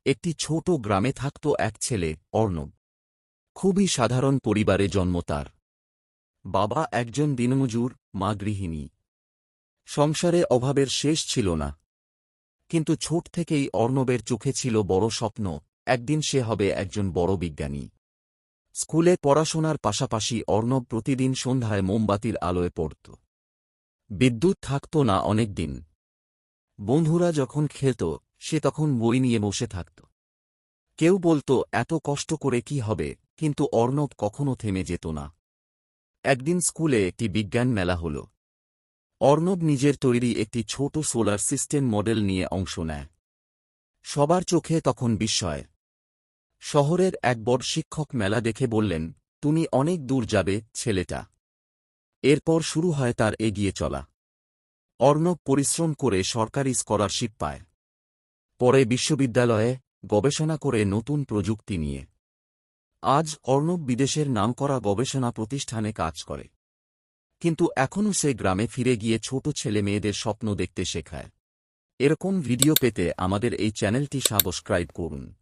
একটি ছোট গ্রামে থাকত এক ছেলে, অর্ণব। খুবই সাধারণ পরিবারে জন্ম তার। বাবা একজন দিনমজুর, মা গৃহিণী। সংসারে অভাবের শেষ ছিল না। কিন্তু ছোট থেকেই অর্ণবের চোখে ছিল বড় স্বপ্ন, একদিন সে হবে একজন বড় বিজ্ঞানী। স্কুলে পড়াশোনার পাশাপাশি অর্ণব প্রতিদিন সন্ধ্যায় মোমবাতির আলোয় পড়ত। বিদ্যুৎ থাকত না অনেক দিন। বন্ধুরা যখন খেলত, সে তখন বই নিয়ে বসে থাকত। কেউ বলত এত কষ্ট করে কি হবে, কিন্তু অর্ণব কখনো থেমে যেত না। একদিন স্কুলে একটি বিজ্ঞান মেলা হল। অর্ণব নিজের তৈরি একটি ছোট সোলার সিস্টেম মডেল নিয়ে অংশ নেয়। সবার চোখে তখন বিস্ময়। শহরের এক বড় শিক্ষক মেলা দেখে বললেন, তুমি অনেক দূর যাবে, ছেলেটা। এরপর শুরু হয় তার এগিয়ে চলা। অর্ণব পরিশ্রম করে সরকারি স্কলারশিপ পায়। পরে বিশ্ববিদ্যালয়ে গবেষণা করে নতুন প্রযুক্তি নিয়ে। আজ অর্ণব বিদেশের নামকরা গবেষণা প্রতিষ্ঠানে কাজ করে। কিন্তু এখনও সে গ্রামে ফিরে গিয়ে ছোট ছেলে মেয়েদের স্বপ্ন দেখতে শেখায়। এরকম ভিডিও পেতে আমাদের এই চ্যানেলটি সাবস্ক্রাইব করুন।